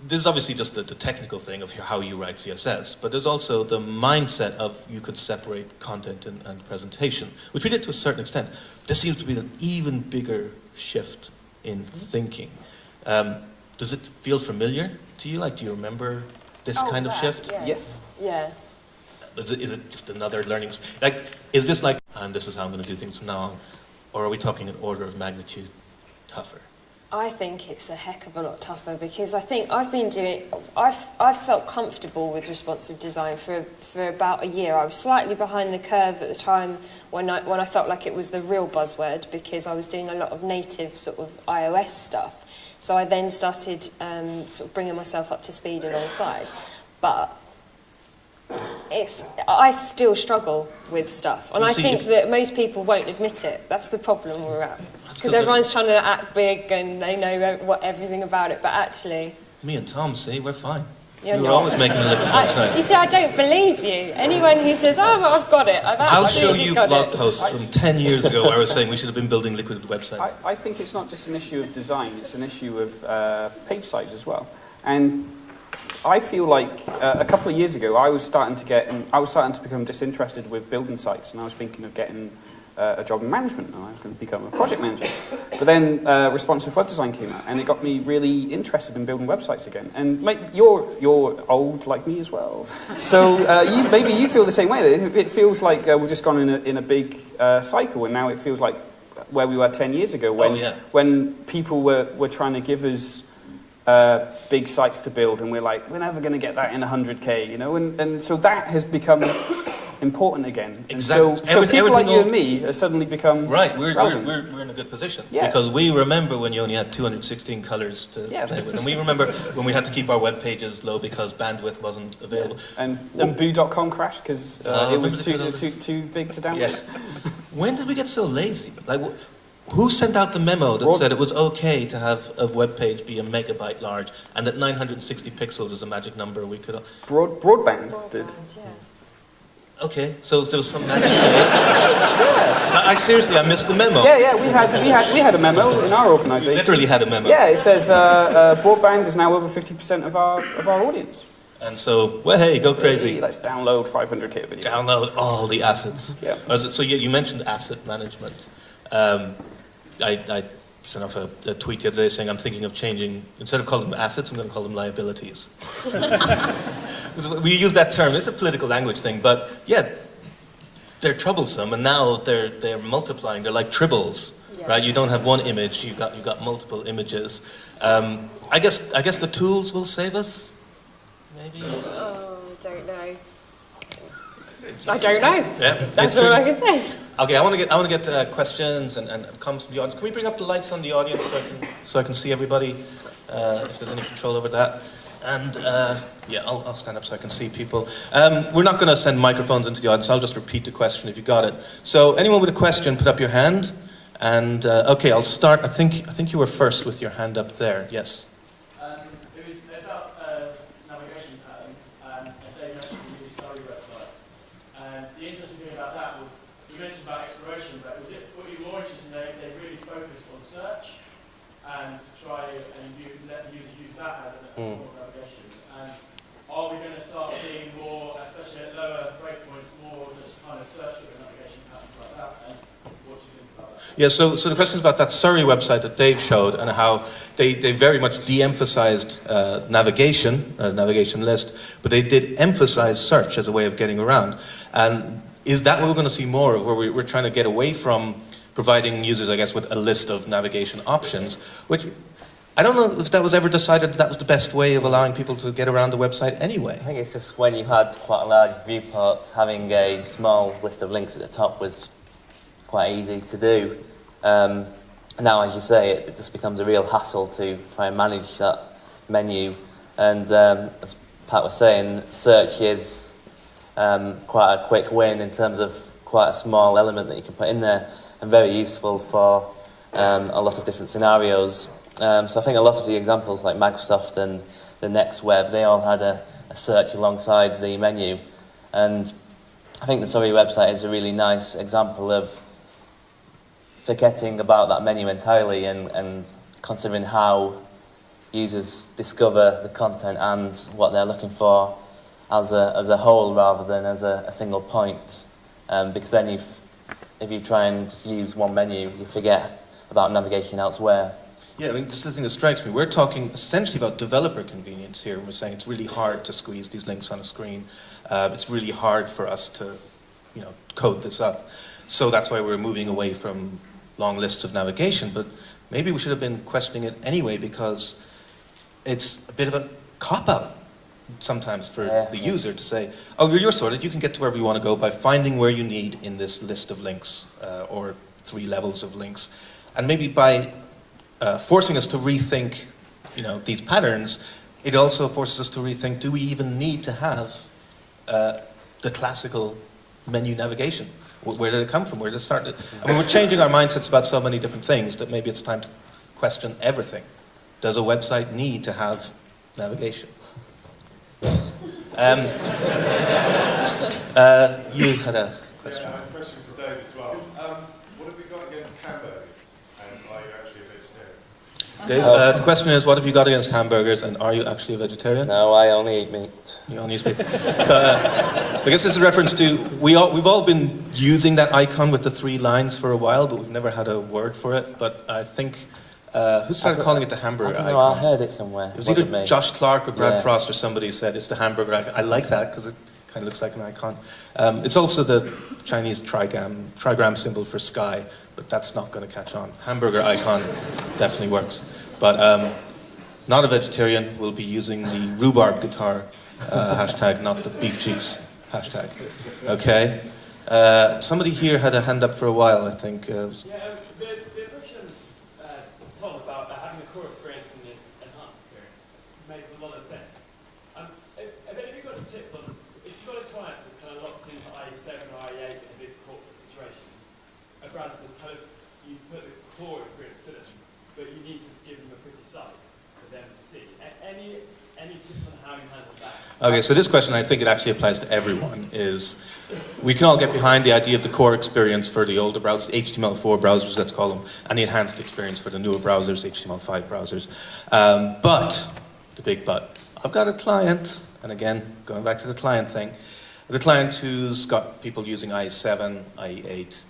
there's obviously just the technical thing of how you write CSS, but there's also the mindset of you could separate content and presentation, which we did to a certain extent. This seems to be an even bigger shift in thinking. Does it feel familiar to you? Do you remember this kind of shift? Yes. Yeah. Is it just another learning? Is this and this is how I'm going to do things from now on? Or are we talking an order of magnitude tougher? I think it's a heck of a lot tougher because I think I've felt comfortable with responsive design for about a year. I was slightly behind the curve at the time when I felt like it was the real buzzword because I was doing a lot of native sort of iOS stuff. So I then started sort of bringing myself up to speed alongside. But I still struggle with stuff, and I think that most people won't admit it. That's the problem we're at, because everyone's trying to act big and they know everything about it, but actually, me and Tom, we're fine. You're We're always making a living on sites. You see, I don't believe you. Anyone who says, "Oh, I've got it," I'll show you blog posts from 10 years ago where I was saying we should have been building liquid websites. I think it's not just an issue of design; it's an issue of page size as well, and I feel like a couple of years ago I was starting to become disinterested with building sites, and I was thinking of getting a job in management, and I was going to become a project manager. But then responsive web design came out, and it got me really interested in building websites again. And you're old like me as well, so maybe you feel the same way. It feels like we've just gone in a big cycle, and now it feels like where we were 10 years ago when people were trying to give us big sites to build, and we're like, we're never going to get that in 100K, and so that has become important again. Exactly. And so people like you and me have suddenly become right. We're relevant. in a good position because we remember when you only had 216 colors to play with, and we remember when we had to keep our web pages low because bandwidth wasn't available. And Boo.com crashed because it was too big to download. Yeah. When did we get so lazy? Who sent out the memo that said it was okay to have a web page be a megabyte large and that 960 pixels is a magic number we could... Broadband did. Yeah. Okay, so there was some magic I seriously, I missed the memo. Yeah, we had a memo in our organisation. We literally had a memo. Yeah, it says broadband is now over 50% of our audience. And so, well, hey, go crazy. Hey, let's download 500K video. Download all the assets. Yeah. So you mentioned asset management. I sent off a tweet the other day saying I'm thinking of changing, instead of calling them assets, I'm going to call them liabilities. We use that term, it's a political language thing, but yeah, they're troublesome, and now they're multiplying, they're like tribbles, right? You don't have one image, you've got multiple images. I guess the tools will save us. maybe? Oh, I don't know. I don't know. Yeah, That's it's all true. I can say. Okay, I want to get questions and comments from the audience. Can we bring up the lights on the audience so I can see everybody, if there's any control over that? And yeah, I'll stand up so I can see people. We're not going to send microphones into the audience. I'll just repeat the question if you got it. So, anyone with a question, put up your hand. And okay, I'll start. I think you were first with your hand up there. Yes. It was about navigation patterns, and they mentioned the Surrey website. And the interesting thing about that was, you mentioned about exploration, but was it what you were more interested in? They really focused on search and try and let the user use that as a form of navigation. And are we going to start seeing more, especially at lower breakpoints, more just kind of search-driven navigation patterns like that? And what do you think about that? Yeah, so the question is about that Surrey website that Dave showed and how they very much de-emphasized navigation list, but they did emphasize search as a way of getting around. And is that what we're going to see more of, where we're trying to get away from providing users, I guess, with a list of navigation options, which I don't know if that was ever decided that was the best way of allowing people to get around the website anyway. I think it's just when you had quite a large viewport, having a small list of links at the top was quite easy to do. Now, as you say, it just becomes a real hassle to try and manage that menu. And as Pat was saying, search is quite a quick win in terms of quite a small element that you can put in there, and very useful for a lot of different scenarios. So I think a lot of the examples like Microsoft and the Next Web, they all had a search alongside the menu. And I think the Surrey website is a really nice example of forgetting about that menu entirely and considering how users discover the content and what they're looking for as a whole rather than as a single point. Because then if you try and just use one menu, you forget about navigation elsewhere. Yeah, I mean, this is the thing that strikes me. We're talking essentially about developer convenience here, and we're saying it's really hard to squeeze these links on a screen. It's really hard for us to, code this up. So that's why we're moving away from long lists of navigation. But maybe we should have been questioning it anyway, because it's a bit of a cop-out sometimes for the user to say, oh, you're sorted, you can get to wherever you want to go by finding where you need in this list of links, or 3 levels of links. And maybe by forcing us to rethink, these patterns, it also forces us to rethink, do we even need to have the classical menu navigation? Where did it come from? Where did it start? I mean, we're changing our mindsets about so many different things that maybe it's time to question everything. Does a website need to have navigation? You had a question. Yeah, I have a question for Dave as well. What have we got against hamburgers? And are you actually a vegetarian? Dave, the question is, what have you got against hamburgers, and are you actually a vegetarian? No, I only eat meat. You only speak. So, I guess this is a reference to we've all been using that icon with the 3 lines for a while, but we've never had a word for it. But I think who started calling it the hamburger I don't know, icon? I heard it somewhere. It was either me. Josh Clark or Brad Yeah. Frost or somebody said it's the hamburger icon. I like that because it kind of looks like an icon. It's also the Chinese trigram symbol for sky, but that's not going to catch on. Hamburger icon definitely works. But not a vegetarian will be using the rhubarb guitar hashtag, not the beef cheeks hashtag. Okay. Somebody here had a hand up for a while, I think. The approach Tom about having a core experience and the enhanced experience makes a lot of sense. Have you got any tips on, if you've got a client that's kind of locked into IE7 or IE8 in a big corporate situation, a browser that's kind of, you put the core experience to them, but you need to give them a pretty site for them to see. Any tips on how you handle that? Okay, so this question, I think it actually applies to everyone, is we can all get behind the idea of the core experience for the older browsers, HTML4 browsers, let's call them, and the enhanced experience for the newer browsers, HTML5 browsers. But, the big but, I've got a client, and again, going back to the client thing, the client who's got people using IE7, IE8,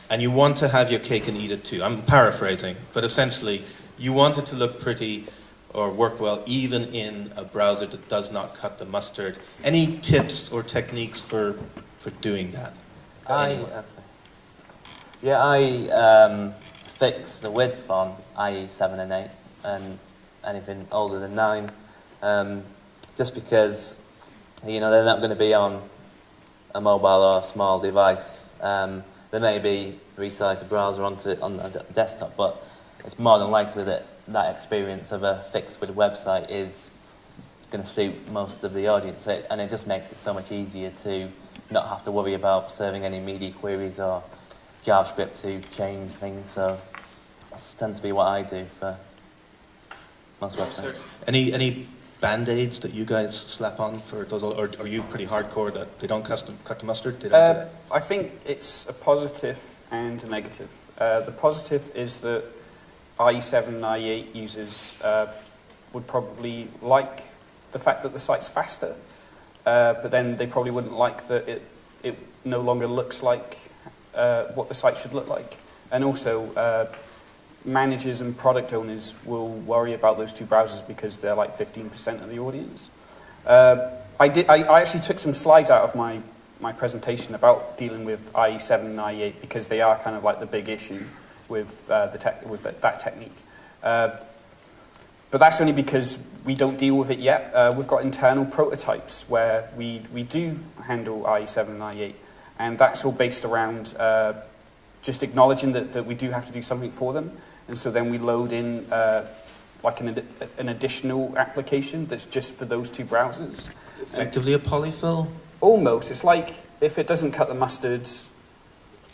and you want to have your cake and eat it too. I'm paraphrasing, but essentially, you want it to look pretty or work well even in a browser that does not cut the mustard. Any tips or techniques for doing that? I fix the width on IE7 and 8, and anything older than 9. just because, you know, they're not going to be on a mobile or a small device. There may be resize the browser on a desktop, but it's more than likely that that experience of a fixed-width website is going to suit most of the audience, and it just makes it so much easier to not have to worry about serving any media queries or JavaScript to change things. So that tends to be what I do for most websites. Any band-aids that you guys slap on for those, or are you pretty hardcore that they don't cut the mustard? They don't I think it's a positive and a negative. The positive is that IE7 and IE8 users would probably like the fact that the site's faster, but then they probably wouldn't like that it no longer looks like what the site should look like. And also, managers and product owners will worry about those two browsers because they're like 15% of the audience. I actually took some slides out of my presentation about dealing with IE7 and IE8 because they are kind of like the big issue with that technique. But that's only because we don't deal with it yet. We've got internal prototypes where we do handle IE7 and IE8, and that's all based around just acknowledging that we do have to do something for them. And so then we load in like an additional application that's just for those two browsers. effectively a polyfill? Almost. It's like if it doesn't cut the mustard,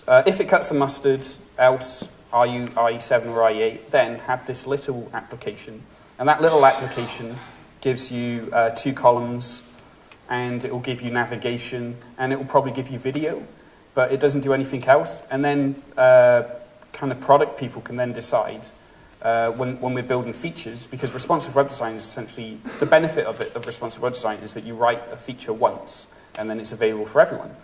if it cuts the mustard, else are you IE7 or IE8, then have this little application. And that little application gives you 2 columns, and it will give you navigation, and it will probably give you video, but it doesn't do anything else. And then kind of product people can then decide when we're building features, because responsive web design is essentially, the benefit of responsive web design is that you write a feature once, and then it's available for everyone.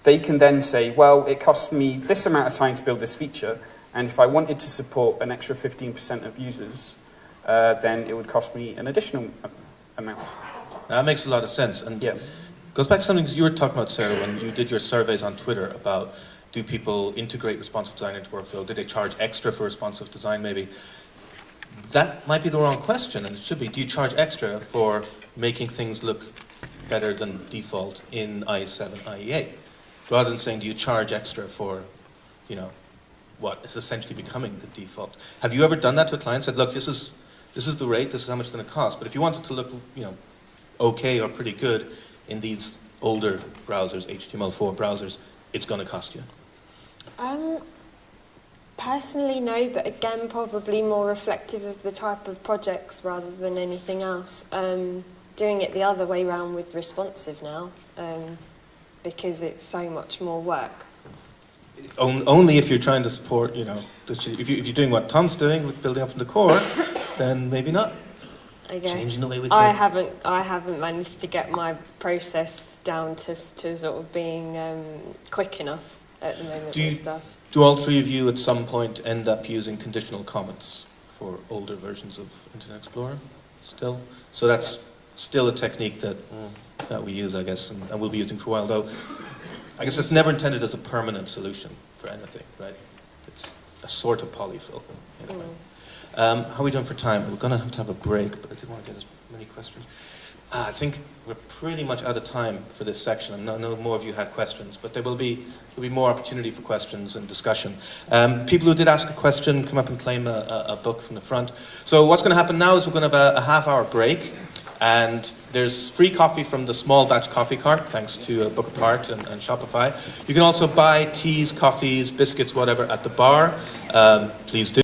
They can then say, well, it costs me this amount of time to build this feature, and if I wanted to support an extra 15% of users, then it would cost me an additional amount. That makes a lot of sense. And Yeah. goes back to something you were talking about, Sarah, when you did your surveys on Twitter about do people integrate responsive design into workflow? Did they charge extra for responsive design, maybe? That might be the wrong question, and it should be, do you charge extra for making things look better than default in IE7, IE8? Rather than saying, do you charge extra for, you know, what is essentially becoming the default? Have you ever done that to a client? Said, look, this is the rate, this is how much it's going to cost, but if you want it to look, you know, okay or pretty good in these older browsers, HTML4 browsers, it's going to cost you. Personally, no, but again, probably more reflective of the type of projects rather than anything else. Doing it the other way around with responsive now, because it's so much more work. Only if you're trying to support, you know, if you're doing what Tom's doing with building up from the core, then maybe not. I guess. Changing the way we I think. haven't managed to get my process down to sort of being quick enough at the moment with stuff. Do all three of you at some point end up using conditional comments for older versions of Internet Explorer still? So that's still a technique that we use, I guess, and we'll be using for a while, though. I guess it's never intended as a permanent solution for anything, right? It's a sort of polyfill, in a way. How are we doing for time? We're going to have a break, but I didn't want to get as many questions. I think we're pretty much out of time for this section. I know more of you had questions, but there'll be more opportunity for questions and discussion. People who did ask a question, come up and claim a book from the front. So what's going to happen now is we're going to have a half-hour break, and there's free coffee from the small batch coffee cart, thanks to Book Apart and Shopify. You can also buy teas, coffees, biscuits, whatever, at the bar. Please do.